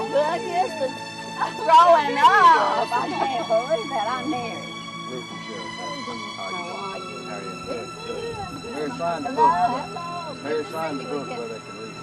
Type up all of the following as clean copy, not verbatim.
goodness, growing up, I can't believe that I'm married. Mary signed the book. Mary signed the book where they can read it.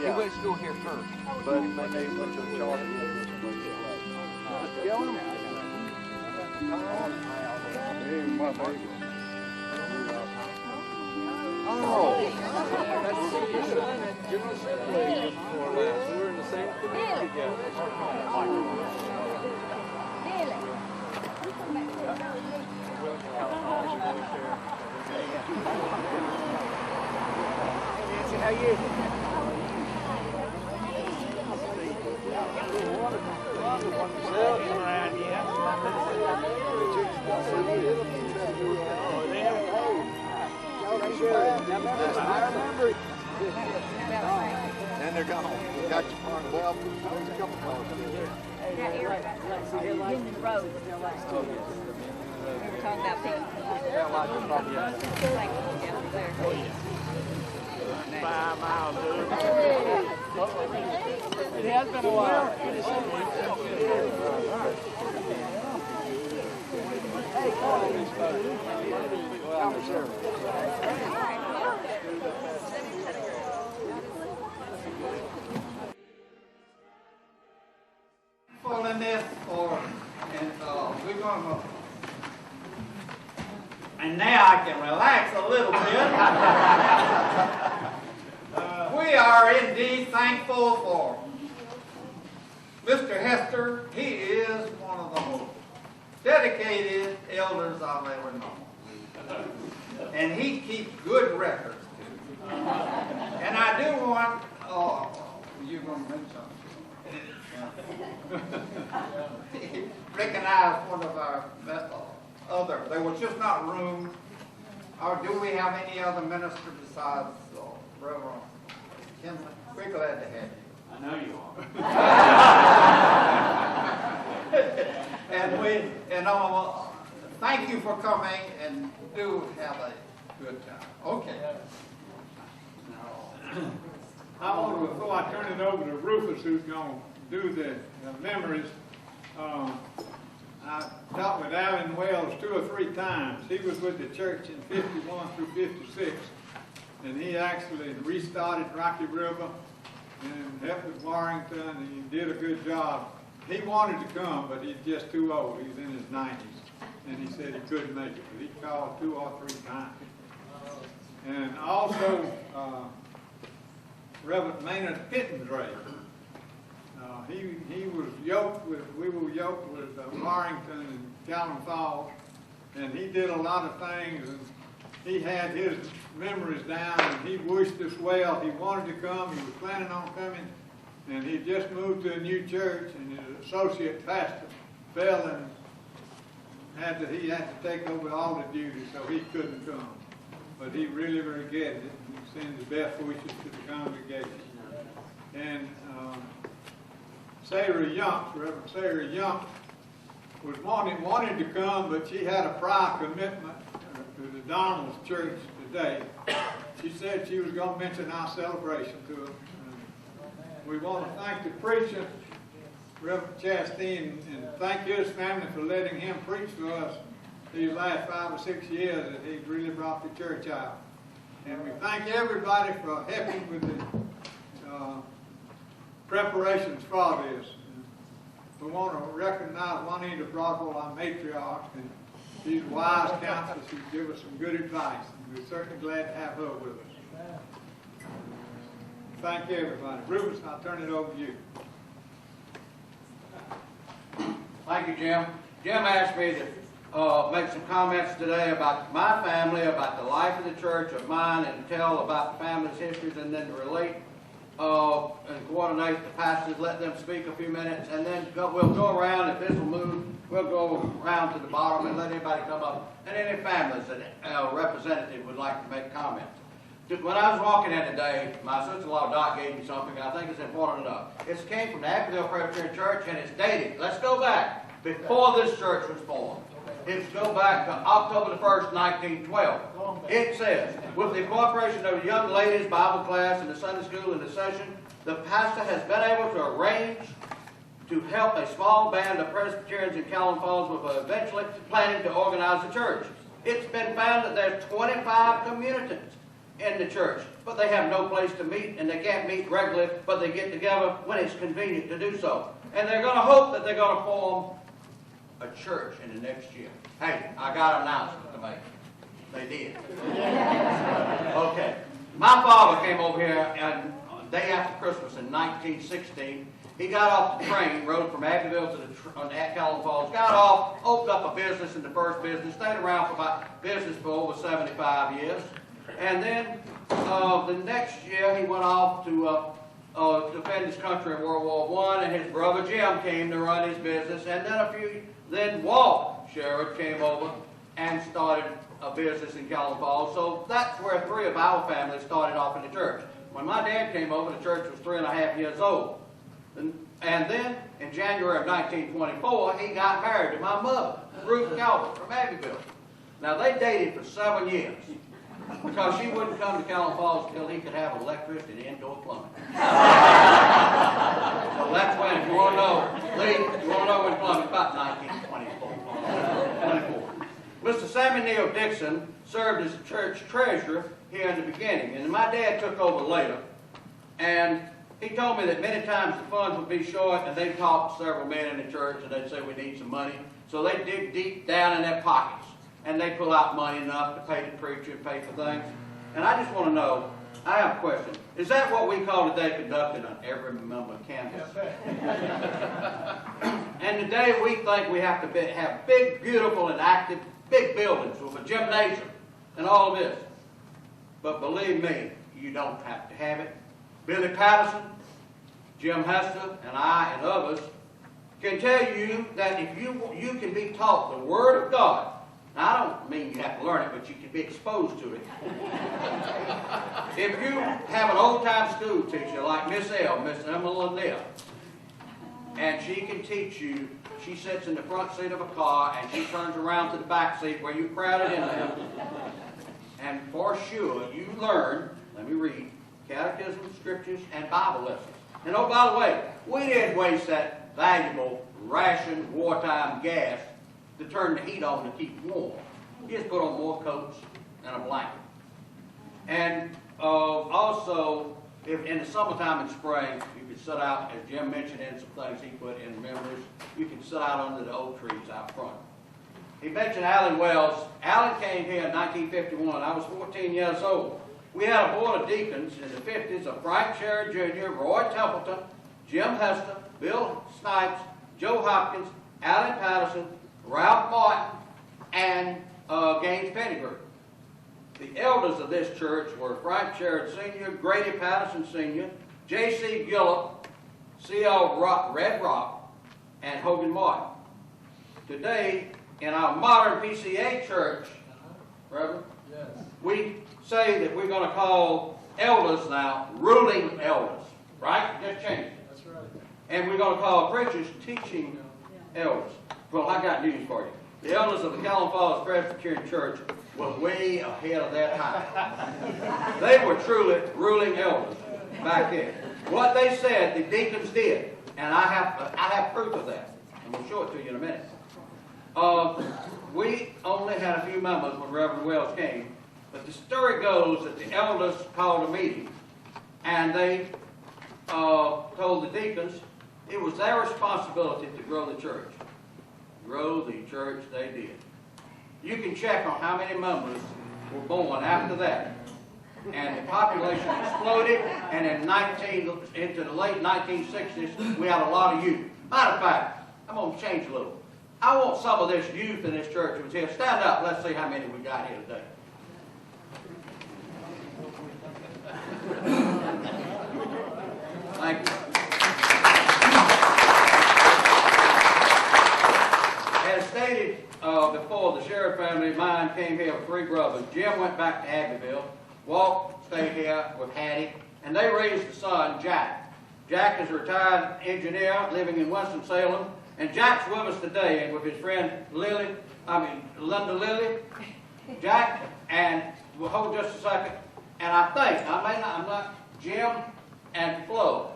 He went to school here first, but they went to the charter. Oh, that's your son and General Assembly before last. We were in the same committee together. Nancy, how are you? Around here. I remember. And they're gone. We got you on. Well, there's a couple cars there. That area, Union Road was their last two. We were talking about people. Yeah, 5 miles. It has been a while. Full in this, and we're gonna. And now I can relax a little bit. We are indeed thankful for Mr. Hester. He is one of the most dedicated elders I've ever known. And he keeps good records, too. And I do want, you're going to mention something. Recognize one of our other, there was just not room, or do we have any other minister besides Reverend Kinley? We're glad to have you. I know you are. Thank you for coming, and do have a good time. Okay. I want to, before I turn it over to Rufus, who's going to do the memories, I talked with Alan Wells 2 or 3 times. He was with the church in 51 through 56, and he actually restarted Rocky River and helped with Warrington, and he did a good job. He wanted to come, but he's just too old. He's in his 90s, and he said he couldn't make it, but he called 2 or 3 times. And also, Reverend Maynard Pittendrake. He was yoked with, we were yoked with Warrington and Calhoun Falls, and he did a lot of things, and he had his memories down, and he wished us well. He wanted to come, he was planning on coming, and he just moved to a new church, and his associate pastor fell and he had to take over all the duties, so he couldn't come. But he really regretted it, and he sent his best wishes to the congregation. And Sarah Young, Reverend Sarah Young, was wanted to come, but she had a prior commitment to the Donald's church today. She said she was going to mention our celebration to her. We want to thank the preacher, Reverend Chastain, and thank his family for letting him preach to us these last 5 or 6 years that he really brought the church out. And we thank everybody for helping with the preparations for this. We want to recognize Juanita Broadwell, our matriarch, and she's wise counsel. She give us some good advice, and we're certainly glad to have her with us. Thank you, everybody. Rufus, I'll turn it over to you. Thank you, Jim. Jim asked me to make some comments today about my family, about the life of the church, of mine, and tell about the family's histories, and then to relate and coordinate the pastors, let them speak a few minutes, and then we'll go around. If this will move, we'll go around to the bottom and let anybody come up, and any families that a representative would like to make comments. When I was walking in today, my sister-in-law Doc gave me something I think is important enough. It came from the Abbeville Presbyterian Church, and it's dated. Let's go back before this church was formed. It's go back to October the 1st, 1912. It says, with the incorporation of the young ladies' Bible class and the Sunday school in the session, the pastor has been able to arrange to help a small band of Presbyterians in Calhoun Falls with eventually planning to organize a church. It's been found that there's 25 communities in the church, but they have no place to meet, and they can't meet regularly, but they get together when it's convenient to do so. And they're going to hope that they're going to form a church in the next year. Hey, I got an announcement to make. They did. Okay. My father came over here and day after Christmas in 1916. He got off the train, rode from Abbeville to Calhoun Falls, got off, opened up a business in the first business, stayed around for about business for over 75 years. And then the next year he went off to defend his country in World War I, and his brother Jim came to run his business, and then Walt Sherrod came over and started a business in Calhoun Falls. So that's where 3 of our families started off in the church. When my dad came over, the church was 3.5 years old. And then in January of 1924, he got married to my mother, Ruth Calvert from Abbeville. Now they dated for 7 years, because she wouldn't come to Calhoun Falls until he could have electricity and indoor plumbing. So that's when, if you want to know, Lee, you want to know when plumbing, about 1924. Mr. Sammy Neal Dixon served as church treasurer here in the beginning, and my dad took over later. And he told me that many times the funds would be short, and they'd talk to several men in the church, and they'd say, we need some money. So they'd dig deep down in their pockets, and they'd pull out money enough to pay the preacher and pay for things. And I just want to know, I have a question. Is that what we call today conducted on every member canvas? And today we think we have to have big, beautiful, and active, big buildings with a gymnasium and all of this. But believe me, you don't have to have it. Billy Patterson, Jim Hester, and I, and others can tell you that if you can be taught the Word of God. Now, I don't mean you have to learn it, but you can be exposed to it. If you have an old-time school teacher like Miss L, Miss Emma Linnell, and she can teach you, she sits in the front seat of a car and she turns around to the back seat where you crowded in there. And for sure, you learn, let me read, catechism, scriptures, and Bible lessons. And oh, by the way, we didn't waste that valuable ration wartime gas to turn the heat on to keep warm. You just put on more coats and a blanket. And also, if in the summertime and spring, you could sit out, as Jim mentioned in some things he put in memories, you can sit out under the oak trees out front. He mentioned Allen Wells. Allen came here in 1951. I was 14 years old. we had a board of deacons in the 50s of Frank Sherrod Jr., Roy Templeton, Jim Hester, Bill Snipes, Joe Hopkins, Alan Patterson, Ralph Martin, and Gaines Pettigrew. The elders of this church were Frank Sherrod Sr., Grady Patterson Sr., J.C. Gillett, C.L. Red Rock, and Hogan Martin. Today, in our modern PCA church, Reverend, we say that we're going to call elders now ruling elders, right? Just change it. That's right. And we're going to call preachers teaching elders. Well, I got news for you. The elders of the Calhoun Falls Presbyterian Church were way ahead of their time. They were truly ruling elders back then. What they said, the deacons did, and I have proof of that. And we'll show it to you in a minute. We only had a few members when Reverend Wells came, but the story goes that the elders called a meeting, and they told the deacons it was their responsibility to grow the church. Grow the church they did. You can check on how many members were born after that. And the population exploded, and into the late 1960s, we had a lot of youth. Matter of fact, I'm going to change a little. I want some of this youth in this church who was here. Stand up. Let's see how many we got here today. Thank you. As stated before, the Sherrod family, mine came here with 3 brothers. Jim went back to Abbeville. Walt stayed here with Hattie. And they raised a son, Jack. Jack is a retired engineer living in Winston-Salem. And Jack's with us today, and with his friend Linda Lilly. Jack, and we'll hold just a second. And I think, I'm not, Jim and Flo,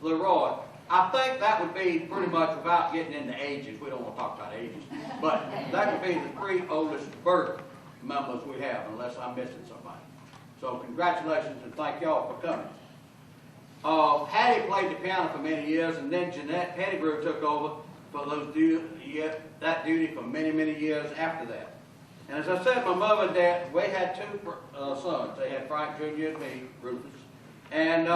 Leroy, I think that would be pretty much, without getting into ages, we don't want to talk about ages, but that would be the 3 oldest birth members we have, unless I'm missing somebody. So congratulations and thank y'all for coming. Hattie played the piano for many years, and then Jeanette Pettigrew took over for that duty for many, many years after that. And as I said, my mother and dad, we had 2 sons. They had Frank Jr. and me, Rufus, and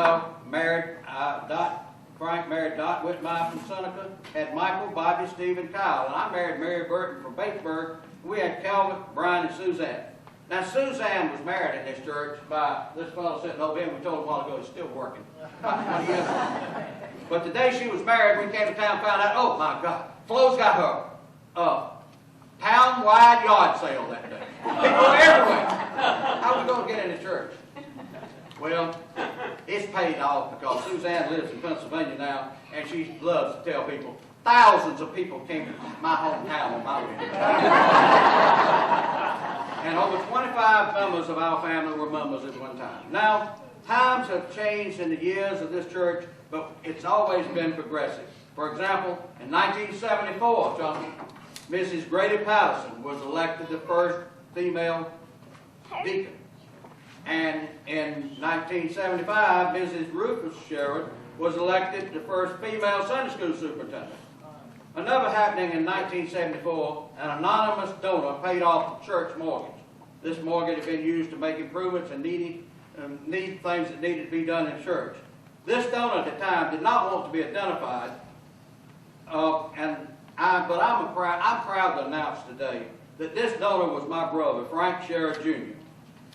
Frank married Dot Whitmire from Seneca, had Michael, Bobby, Steve, and Kyle. And I married Mary Burton from Batesburg. We had Calvin, Brian, and Suzanne. Now, Suzanne was married in this church by this fellow sitting over here. We told him a while ago he's still working. About 20 years ago. But the day she was married, we came to town and found out, oh my God, Flo's got her pound-wide yard sale that day. People everywhere. How are we going to get in the church? Well, it's paid off because Suzanne lives in Pennsylvania now, and she loves to tell people, thousands of people came to my hometown on my wedding. And over 25 members of our family were members at one time. Now, times have changed in the years of this church, but it's always been progressive. For example, in 1974, John, Mrs. Grady Patterson was elected the first female deacon. And in 1975, Mrs. Rufus Sherrod was elected the first female Sunday school superintendent. Another happening in 1974, an anonymous donor paid off the church mortgage. This mortgage had been used to make improvements and need things that needed to be done in church. This donor at the time did not want to be identified, but I'm proud to announce today that this donor was my brother, Frank Sherrod Jr.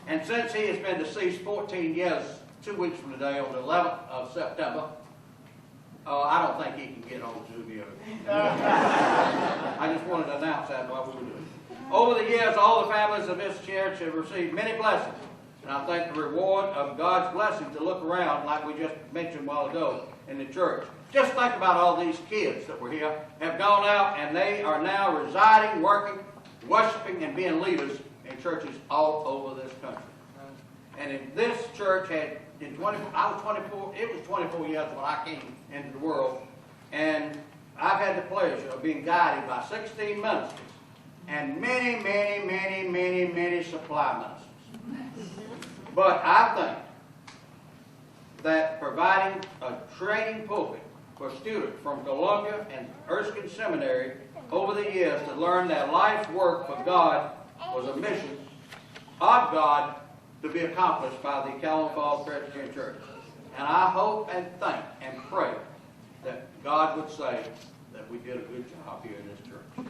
And since he has been deceased 14 years, 2 weeks from today, on the 11th of September, I don't think he can get on Zoom here. I just wanted to announce that while we were doing it. Over the years, all the families of this church have received many blessings. And I think the reward of God's blessing to look around, like we just mentioned a while ago, in the church. Just think about all these kids that were here, have gone out, and they are now residing, working, worshiping, and being leaders in churches all over this country. And if this church had, it was 24 years when I came into the world, and I've had the pleasure of being guided by 16 ministers and many, many, many, many, many supply ministers. But I think that providing a training pulpit for students from Columbia and Erskine Seminary over the years to learn their life's work for God was a mission of God to be accomplished by the Calhoun Falls Presbyterian Church. And I hope and think and pray that God would say that we did a good job here in this church.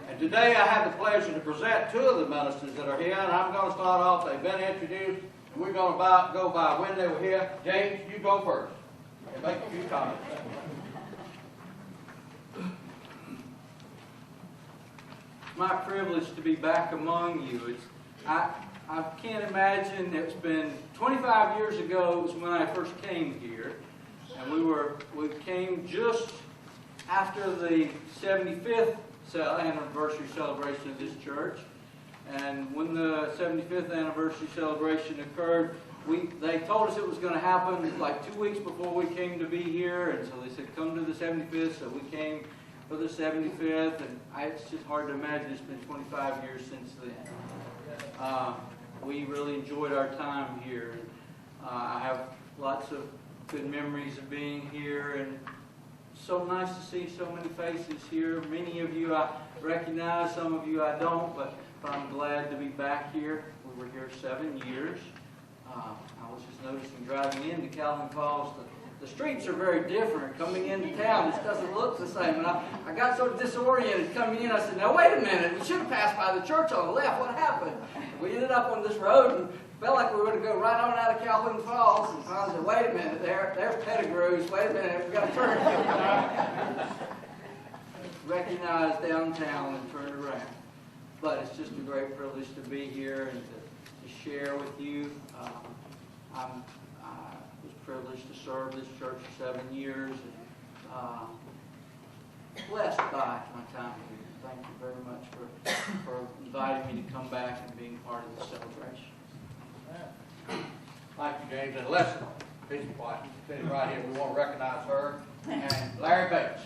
And today I have the pleasure to present two of the ministers that are here, and I'm going to start off. They've been introduced, and we're going to go by when they were here. James, you go first and make a few comments. It's my privilege to be back among you. I can't imagine. It's been 25 years ago was when I first came here, and we came just after the 75th anniversary celebration of this church. And when the 75th anniversary celebration occurred, they told us it was going to happen like 2 weeks before we came to be here, and so they said come to the 75th, so we came for the 75th, and it's just hard to imagine it's been 25 years since then. We really enjoyed our time here. I have lots of good memories of being here, and so nice to see so many faces here. Many of you I recognize, some of you I don't, but I'm glad to be back here. We were here 7 years. I was just noticing driving into Calhoun Falls, the streets are very different. Coming into town, this doesn't look the same. And I got sort of disoriented coming in. I said, now wait a minute, we should have passed by the church on the left. What happened? We ended up on this road and felt like we were going to go right on out of Calhoun Falls. And I said, wait a minute, there's Pettigrew's. Wait a minute, we've got to turn. Recognize downtown and turn around. But it's just a great privilege to be here and to share with you. I was privileged to serve this church for 7 years, and blessed by my time here. Thank you very much for inviting me to come back and being part of the celebration. Thank you, James. And Leslie, please be quiet. Sitting right here, we want to recognize her. And Larry Bates.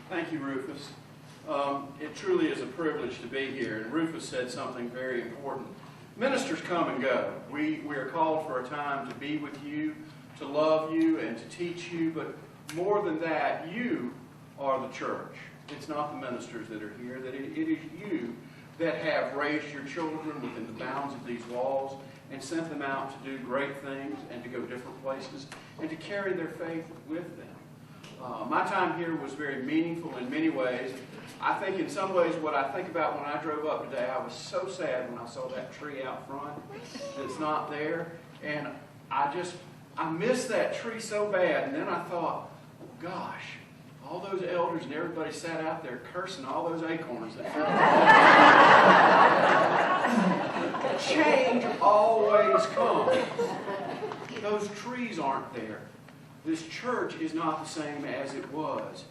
Thank you, Rufus. It truly is a privilege to be here, and Rufus said something very important. Ministers come and go. We are called for a time to be with you, to love you, and to teach you, but more than that, you are the church. It's not the ministers that are here, that it is you that have raised your children within the bounds of these walls and sent them out to do great things and to go different places and to carry their faith with them. My time here was very meaningful in many ways. I think in some ways what I think about when I drove up today, I was so sad when I saw that tree out front that's not there. And I missed that tree so bad. And then I thought, gosh, all those elders and everybody sat out there cursing all those acorns that fell. Change always comes. Those trees aren't there. This church is not the same as it was.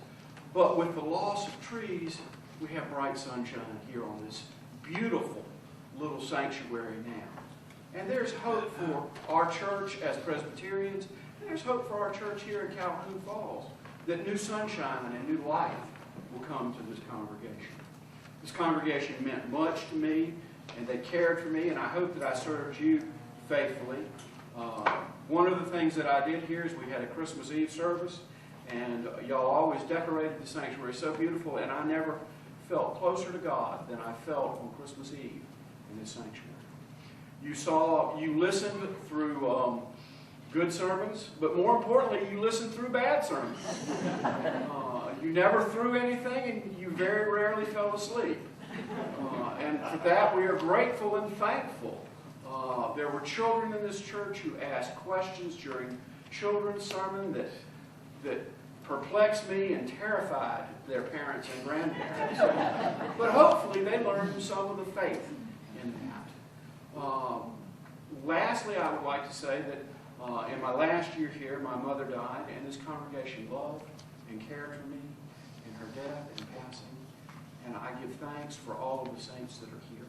But with the loss of trees, we have bright sunshine here on this beautiful little sanctuary now. And there's hope for our church as Presbyterians, and there's hope for our church here in Calhoun Falls, that new sunshine and new life will come to this congregation. This congregation meant much to me, and they cared for me, and I hope that I served you faithfully. One of the things that I did here is we had a Christmas Eve service, and y'all always decorated the sanctuary so beautiful, and I never felt closer to God than I felt on Christmas Eve in this sanctuary. You listened through good sermons, but more importantly, you listened through bad sermons. You never threw anything, and you very rarely fell asleep. And for that, we are grateful and thankful. There were children in this church who asked questions during children's sermon that perplexed me and terrified their parents and grandparents. But hopefully they learned some of the faith in that. Lastly, I would like to say that in my last year here, my mother died, and this congregation loved and cared for me in her death and passing. And I give thanks for all of the saints that are here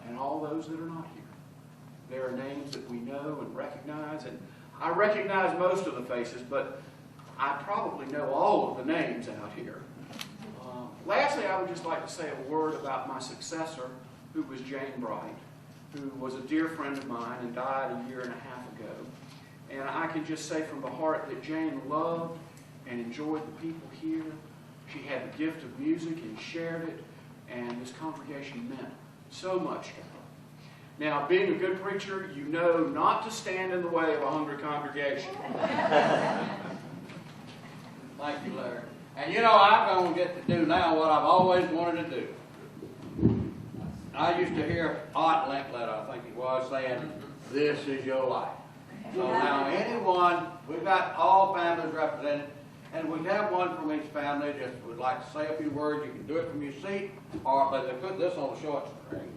and all those that are not here. There are names that we know and recognize, and I recognize most of the faces, but I probably know all of the names out here. Lastly, I would just like to say a word about my successor, who was Jane Bright, who was a dear friend of mine and died a year and a half ago. And I can just say from the heart that Jane loved and enjoyed the people here. She had the gift of music and shared it, and this congregation meant so much to her. Now, being a good preacher, you know not to stand in the way of a hungry congregation. Thank you, Larry. And you know, I'm going to get to do now what I've always wanted to do. I used to hear Art Linkletter, I think he was, saying, "This is your life." So now anyone, we've got all families represented, and we have one from each family just would like to say a few words. You can do it from your seat, or but they put this on the short string.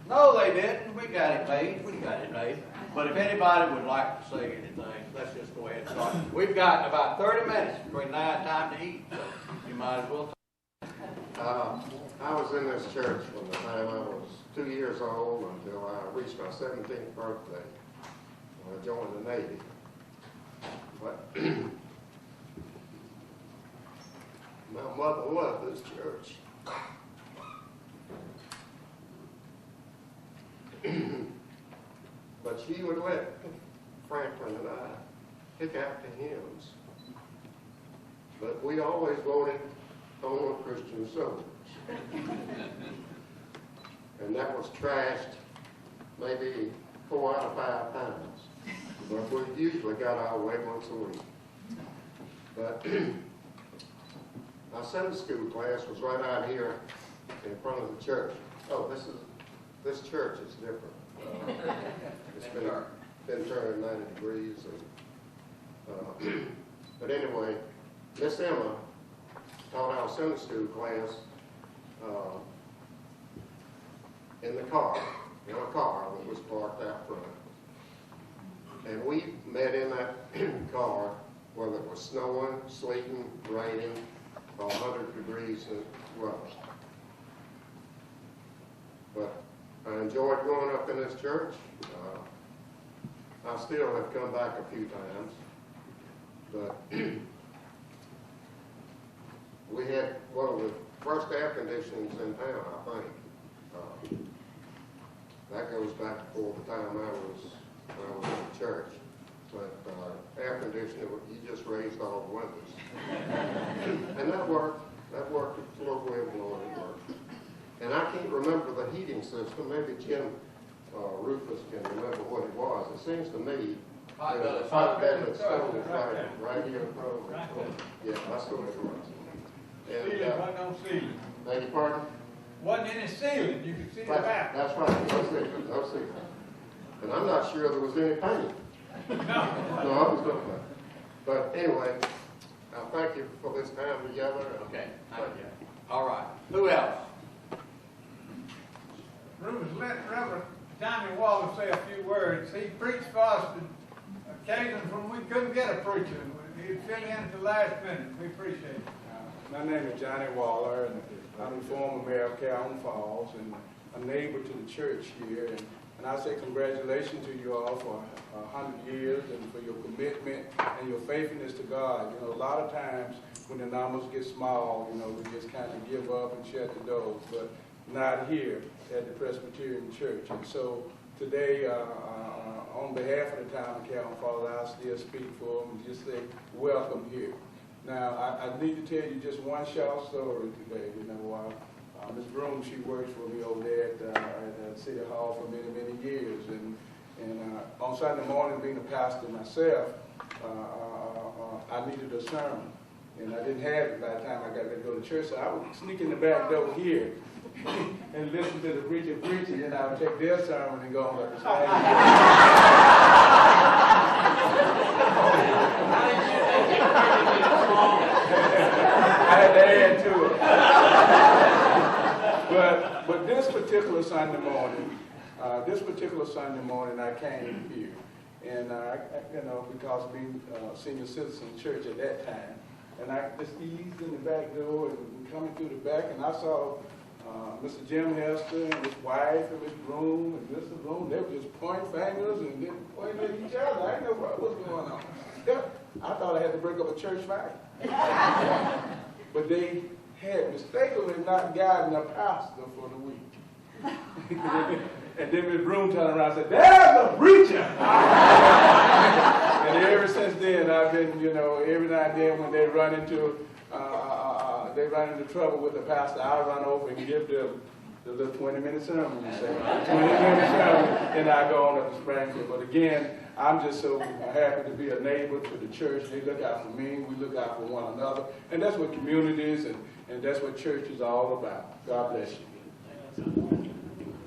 No, they didn't. We got it made. We got it made. But if anybody would like to say anything, let's just go ahead and start. We've got about 30 minutes between now and time to eat, so you might as well. I was in this church from the time I was 2 years old until I reached my 17th birthday when I joined the Navy. But my mother loved this church. But she would let Franklin and I pick out the hymns. But we always voted on a Christian soldiers. And that was trashed maybe 4 out of 5 times. But we usually got our way once a week. But our Sunday school class was right out here in front of the church. Oh, this church is different. It's been turned 90 degrees. And, but anyway, Miss Emma taught our Sunday school class in a car that was parked out front. And we met in that car whether it was snowing, sleeting, raining, or 100 degrees and weather. But I enjoyed growing up in this church. I still have come back a few times. But we had one of the first air conditionings in town, I think. That goes back before the time I was in the church. But air conditioner, you just raised all the windows. And that worked. That worked. It was a little way of blowing, it worked. And I can't remember the heating system. Maybe Jim Rufus can remember what it was. It seems to me Hot belly stove right here in front of us. Yeah, that's what it was. And, Ceiling wasn't no ceiling. beg your pardon? Wasn't any ceiling. You could see the back. That's right. No ceiling. No ceiling. And I'm not sure there was any paint. No. No, I was not. But anyway, I thank you for this time together. Okay, thank you. All right. Who else? Rufus, let Reverend Johnny Wallace say a few words. He preached for us on occasions when we couldn't get a preacher. He'd fill in at the last minute. We appreciate it. My name is Johnny Waller, and I'm the former mayor of Calhoun Falls, and a neighbor to the church here. And I say congratulations to you all for 100 years and for your commitment and your faithfulness to God. You know, a lot of times when the numbers get small, you know, we just kind of give up and shut the doors, but not here at the Presbyterian Church. And so today, on behalf of the town of Calhoun Falls, I'll still speak for them and just say welcome here. Now, I need to tell you just one short story today. You know, Ms. Broom, she works for me over there at City Hall for many, many years. And on Sunday morning, being a pastor myself, I needed a sermon. And I didn't have it by the time I got to go to church, so I would sneak in the back door here and listen to the preacher preaching, and I would take their sermon and go on like the same. I had to add to it. But this particular Sunday morning, I came here, and you know, because being senior citizen church at that time, and I just eased in the back door and coming through the back, and I saw Mr. Jim Hester and his wife and Miss Broom and Mr. Broom. They were just pointing fingers and then pointing at each other. I didn't know what was going on. I thought I had to break up a church fight. But they had mistakenly not gotten a pastor for the week. And then Miss Broom turned around and said, "There's a preacher!" And ever since then, I've been, you know, every now and then when they run into trouble with the pastor, I run over and give them the little 20-minute sermon. You say, 20-minute sermon. and I go on up to Springfield. But again, I'm just so happy to be a neighbor to the church. They look out for me, we look out for one another. And that's what community is, and that's what church is all about. God bless you.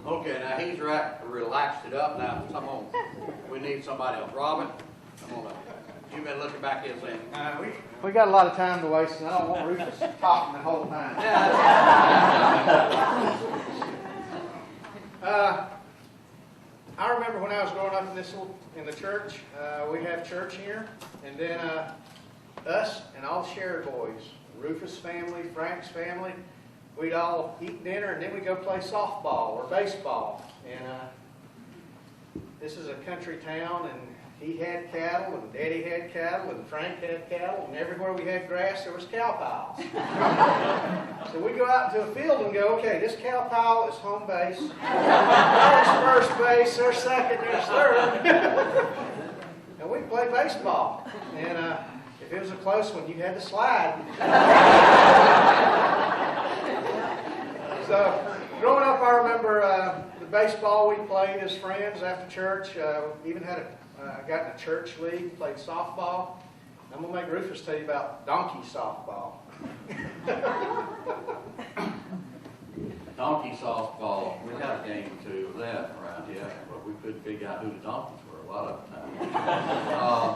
Okay, now he's relaxed it up now. Come on. We need somebody else. Robin, come on up. You've been looking back here saying, We got a lot of time to waste, and I don't want Rufus talking the whole time. I remember when I was growing up in the church, we have church here, and then us and all the Sherrod boys, Rufus family, Frank's family, we'd all eat dinner, and then we'd go play softball or baseball. And this is a country town, and he had cattle, and Daddy had cattle, and Frank had cattle, and everywhere we had grass, there was cow piles. So we go out into a field and go, okay, this cow pile is home base. There's first base, there's second, there's third. And we play baseball. And if it was a close one, you had to slide. So growing up, I remember the baseball we played as friends after church. Even had got in a church league, played softball. I'm going to make Rufus tell you about donkey softball. donkey softball. We had a game or two of that around here, but we couldn't figure out who the donkeys were a lot of the time.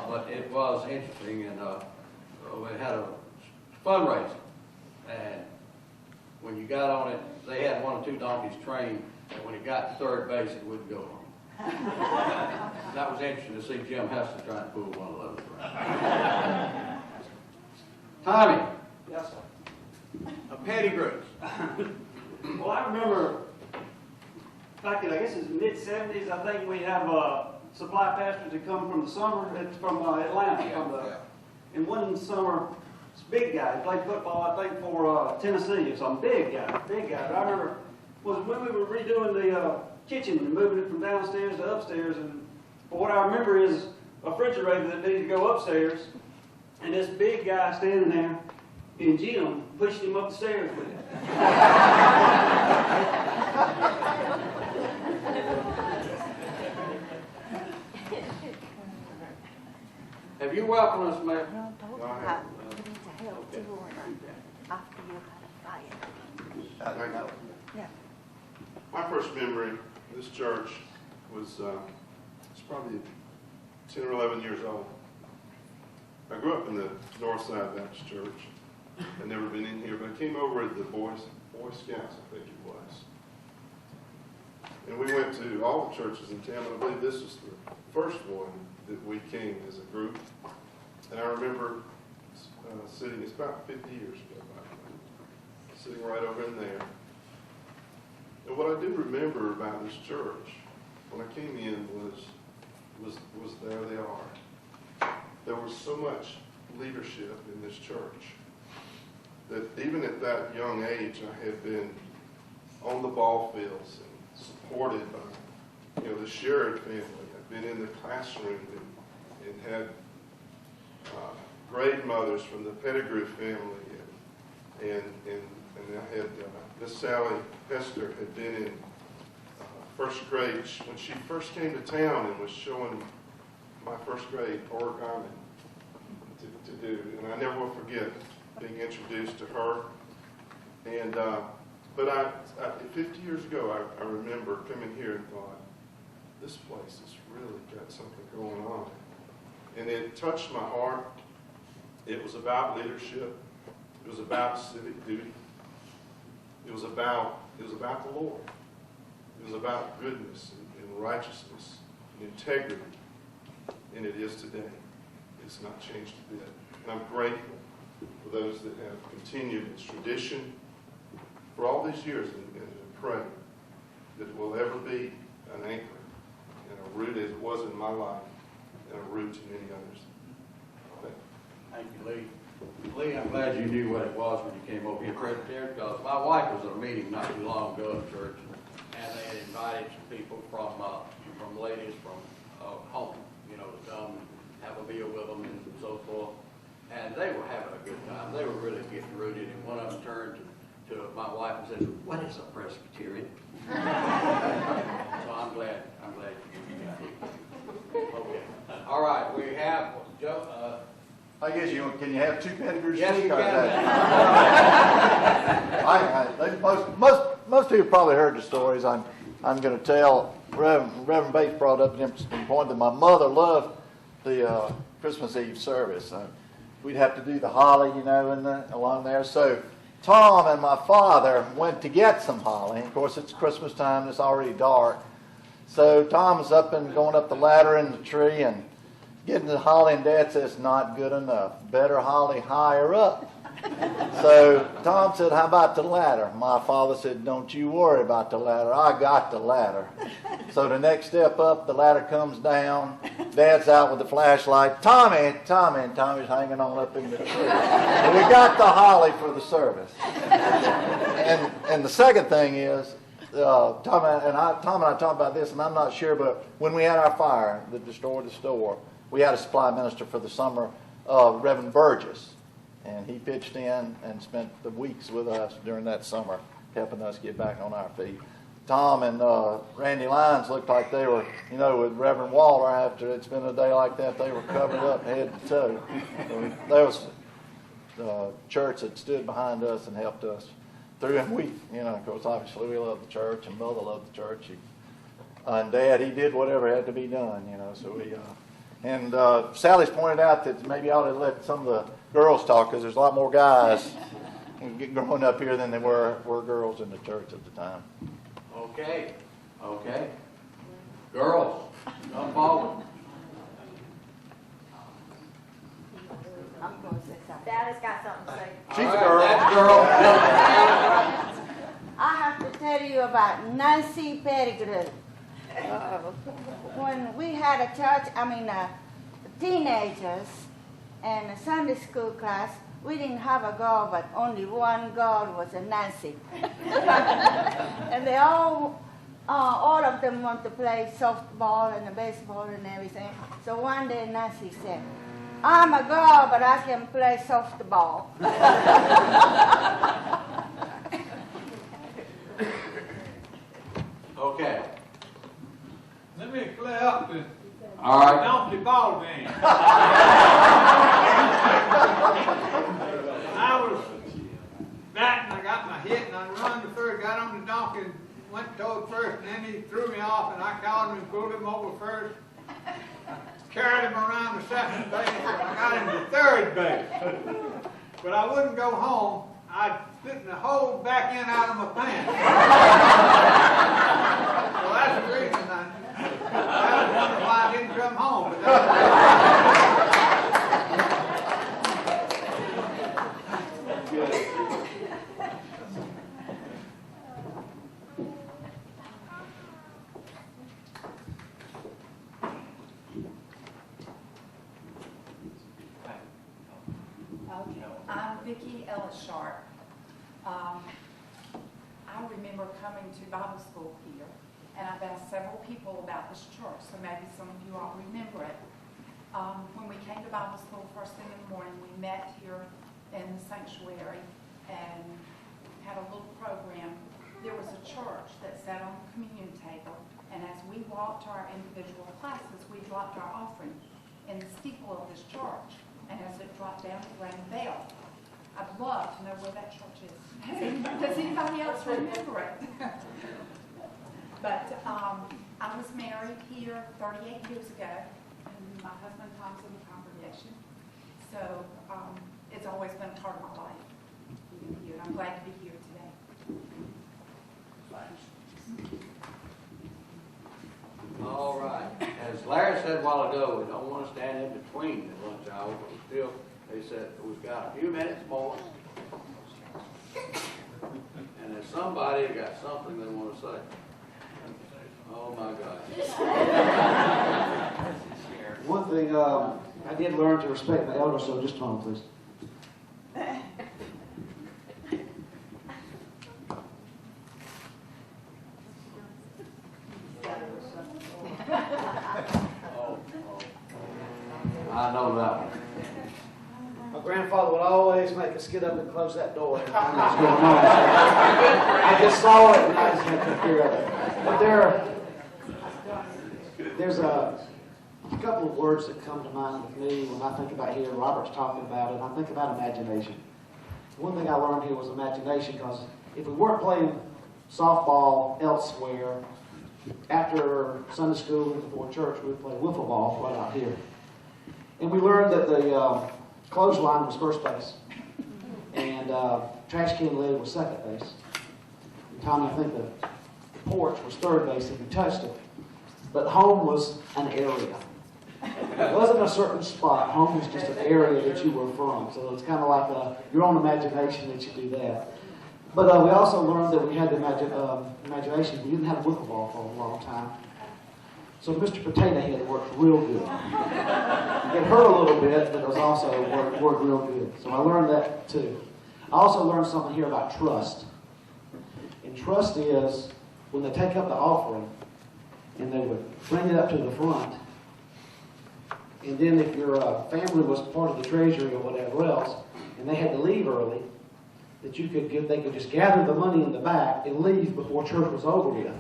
But it was interesting, and we had a fundraiser. And when you got on it, they had one or two donkeys trained, and when it got to third base, it wouldn't go home. That was interesting to see Jim Hester trying to pull one of those around. Tommy. Yes, sir. Petty groups. Well, I remember back in, I guess it's mid-70s, I think we have supply pastors that come from the summer, from Atlanta. And one summer, this big guy, he played football, I think, for Tennessee, some big guy. But I remember was when we were redoing the kitchen and moving it from downstairs to upstairs, and what I remember is a refrigerator that needed to go upstairs, and this big guy standing there, and Jim pushed him up the stairs with it. Have you welcomed us, Mayor? My first memory of this church was it's probably 10 or 11 years old. I grew up in the North Side Baptist Church. I'd never been in here, but I came over at the Boy Scouts, I think it was. And we went to all the churches in town, and I believe this was the first one that we came as a group. And I remember sitting, it's about 50 years ago, sitting right over in there. And what I do remember about this church, when I came in, was there they are. There was so much leadership in this church that even at that young age, I had been on the ball fields and supported by, the Sherrod family. I'd been in the classroom and had grade mothers from the Pettigrew family, and I had Miss Sally Hester had been in first grade when she first came to town and was showing my first grade origami to do, and I never will forget being introduced to her. And but 50 years ago, I remember coming here and thought, this place has really got something going on, and it touched my heart. It was about leadership. It was about civic duty. It was about the Lord. It was about goodness and righteousness and integrity, and it is today. It's not changed a bit. And I'm grateful for those that have continued its tradition for all these years, and pray that it will ever be an anchor and a root as it was in my life, and a root to many others. Thank you, Lee. Lee, I'm glad you knew what it was when you came over here, Presbyterian, because my wife was at a meeting not too long ago at church, and they had invited some people from ladies from home, to come and have a meal with them and so forth. And they were having a good time. They were really getting rooted, and one of them turned to my wife and said, "What is a Presbyterian?" So I'm glad I'm glad you got it. Okay. All right, we have Joe. I guess can you have two pedigrees? Yes, you Most people probably heard the stories I'm going to tell. Reverend Bates brought up an interesting point that my mother loved the Christmas Eve service. We'd have to do the holly, along there. So Tom and my father went to get some holly. Of course, it's Christmas time. It's already dark. So Tom's going up the ladder in the tree and getting the holly, and Dad says, not good enough. Better holly higher up. So Tom said, how about the ladder? My father said, don't you worry about the ladder. I got the ladder. So the next step up, the ladder comes down. Dad's out with the flashlight. Tommy, and Tommy's hanging on up in the tree. And we got the holly for the service. And the second thing is, Tom and I talked about this, and I'm not sure, but when we had our fire that destroyed the store, we had a supply minister for the summer, Reverend Burgess, and he pitched in and spent the weeks with us during that summer, helping us get back on our feet. Tom and Randy Lyons looked like they were, with Reverend Waller, after it's been a day like that, they were covered up head to toe. There was a church that stood behind us and helped us through, and we, of course, obviously we love the church, and Mother loved the church. And Dad, he did whatever had to be done, so we... And Sally's pointed out that maybe I ought to let some of the girls talk, because there's a lot more guys growing up here than there were girls in the church at the time. Okay. Girls, come forward. I'm going to say something. Dad has got something to say. She's a girl. That's a girl. I have to tell you about Nancy Pettigrew. When we had a church, teenagers and a Sunday school class, we didn't have a girl, but only one girl was a Nancy. And they all of them want to play softball and baseball and everything. So one day Nancy said, I'm a girl, but I can play softball. Okay. Let me clear up the All right. donkey ball game. I was batting, I got my hit, and I run to third, got on the donkey, and went toward first, and then he threw me off, and I caught him and pulled him over first. Carried him around the second base, and I got him to third base. But I wouldn't go home. I'd spit the whole back end out of my pants. So that's the reason I was wondering why I didn't come home. But I'm Vicki Ellis Sharp. I remember coming to Bible school here, and I've asked several people about this church, so maybe some of you all remember it. When we came to Bible school first thing in the morning, we met here in the sanctuary and had a little program. There was a church that sat on the communion table, and as we walked to our individual classes, we dropped our offering in the steeple of this church. And as it dropped down, it rang a bell. I'd love to know where that church is. Does anybody else remember it? But I was married here 38 years ago, and my husband Tom's in the congregation. So it's always been a part of my life. And I'm glad to be here today. All right. As Larry said a while ago, we don't want to stand in between the lunch hour, but we still, they said, we've got a few minutes more. And if somebody got something they want to say. Oh my God. One thing, I did learn to respect my elders, so just hold on, please. I know that one. My grandfather would always make us get up and close that door every time I was going home. I just saw it and I just had to take care of it. But There's a couple of words that come to mind with me when I think about here. Robert's talking about it. I think about imagination. One thing I learned here was imagination, because if we weren't playing softball elsewhere, after Sunday school and before church, we would play wiffle ball right out here. And we learned that the clothesline was first base, and trash can lid was second base. And Tommy, I think the porch was third base if you touched it. But home was an area. It wasn't a certain spot. Home was just an area that you were from. So it's kind of like your own imagination that you do that. But we also learned that we had the imagination. We didn't have a wiffle ball for a long time. So Mr. Potato Head worked real good. It hurt a little bit, but it was also worked real good. So I learned that too. I also learned something here about trust. And trust is when they take up the offering and they would bring it up to the front. And then if your family was part of the treasury or whatever else, and they had to leave early, that they could just gather the money in the back and leave before church was over with.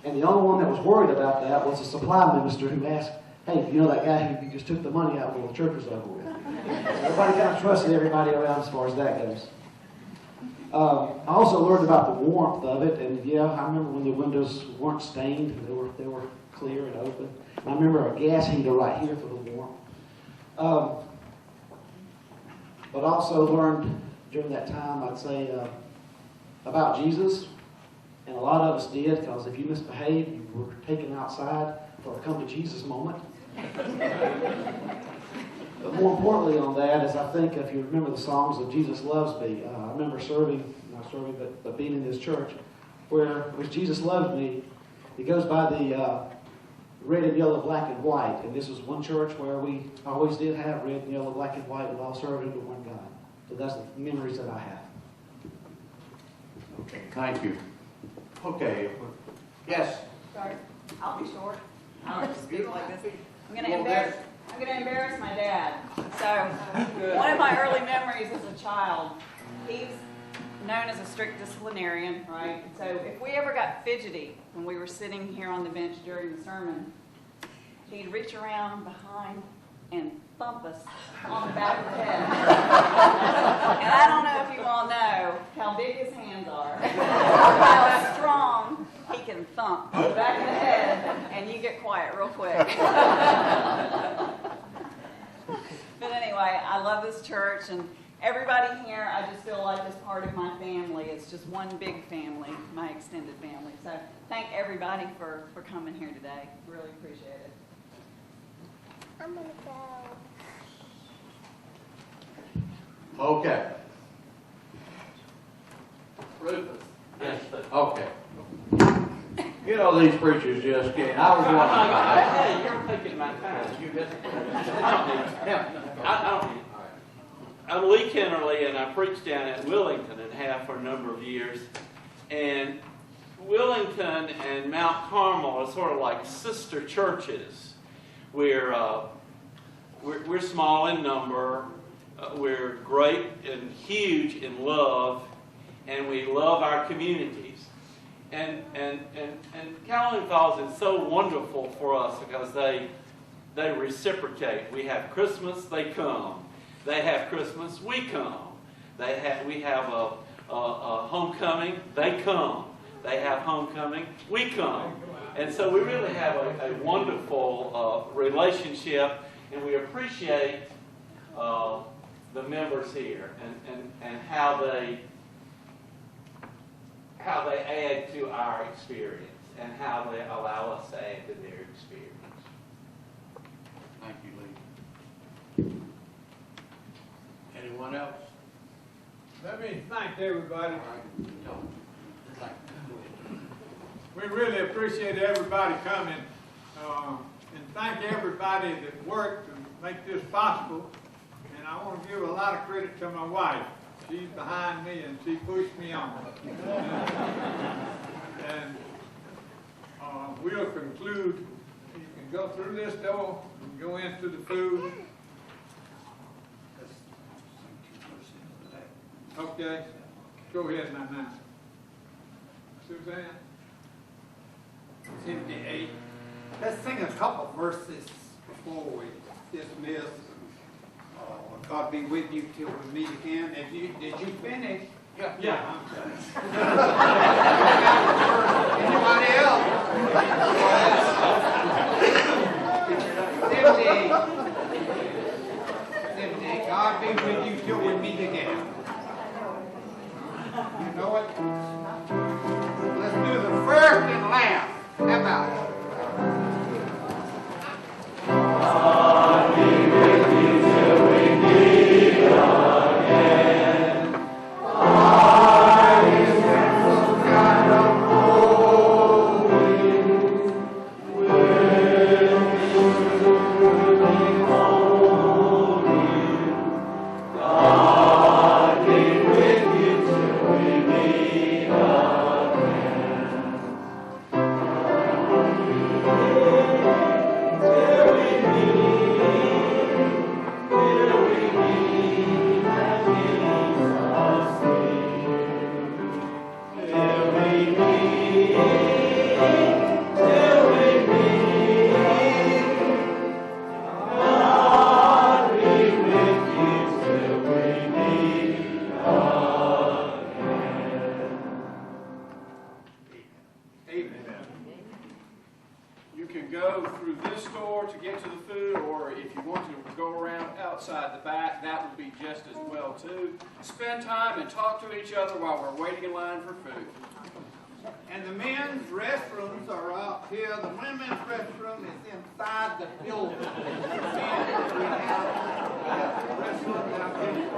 And the only one that was worried about that was the supply minister who asked, hey, you know that guy who just took the money out before the church was over with? So everybody kind of trusted everybody around as far as that goes. I also learned about the warmth of it, and yeah, I remember when the windows weren't stained, they were clear and open. And I remember a gas heater right here for the warmth. But also learned during that time, I'd say, about Jesus. And a lot of us did, because if you misbehaved, you were taken outside for a come to Jesus moment. But more importantly on that is, I think if you remember the songs of Jesus Loves Me, I remember but being in this church, where Jesus Loves Me, it goes by the red and yellow, black and white. And this was one church where we always did have red and yellow, black and white, and all served under one God. So that's the memories that I have. Okay, thank you. Okay, yes. Sorry, I'll be short. I don't just speak like this. I'm going Well, to embarrass my dad. So, one of my early memories as a child, he's known as a strict disciplinarian, right? So, if we ever got fidgety when we were sitting here on the bench during the sermon, he'd reach around behind and thump us on the back of the head. And I don't know if you all know how big his hands are, how strong he can thump on the back of the head, and you get quiet real quick. But anyway, I love this church, and everybody here, I just feel like is part of my family. It's just one big family, my extended family. So thank everybody for coming here today. Really appreciate it. I'm gonna go. Okay. Rufus. Yes. Okay. You know, these preachers just can't. I was wondering about it. Hey, you're taking my time. You just, I don't. I'm Lee Kennerly, and I preached down at Willington and have for a number of years. And Willington and Mount Carmel are sort of like sister churches. We're small in number. We're great and huge in love, and we love our communities. And Calhoun Falls is so wonderful for us because they reciprocate. We have Christmas, they come. They have Christmas, we come. We have a homecoming, they come. They have homecoming, we come. And so we really have a wonderful relationship, and we appreciate the members here and how they add to our experience and how they allow us to add to their experience. thank you, Lee. Anyone else? Let me thank everybody. No. Thank you. We really appreciate everybody coming. And thank everybody that worked to make this possible. And I want to give a lot of credit to my wife. She's behind me and she pushed me on. And we'll conclude. You can go through this door and go into the food. Okay. Go ahead, now. Suzanne? 58. let's sing a couple verses before we dismiss. God be with you till we meet again. Did you finish? Yeah. Anybody else? 50. God be with you till we meet again. You know it? Let's do the first and last. How about it? God be with you till we meet again. God is some kind of holy. God be with you till we meet You can go through this door to get to the food, or if you want to go around outside the back, that would be just as well too. Spend time and talk to each other while we're waiting in line for food. And the men's restrooms are out here. The women's restroom is inside the building. We have restrooms out here.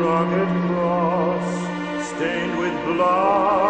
rugged cross, stained with blood.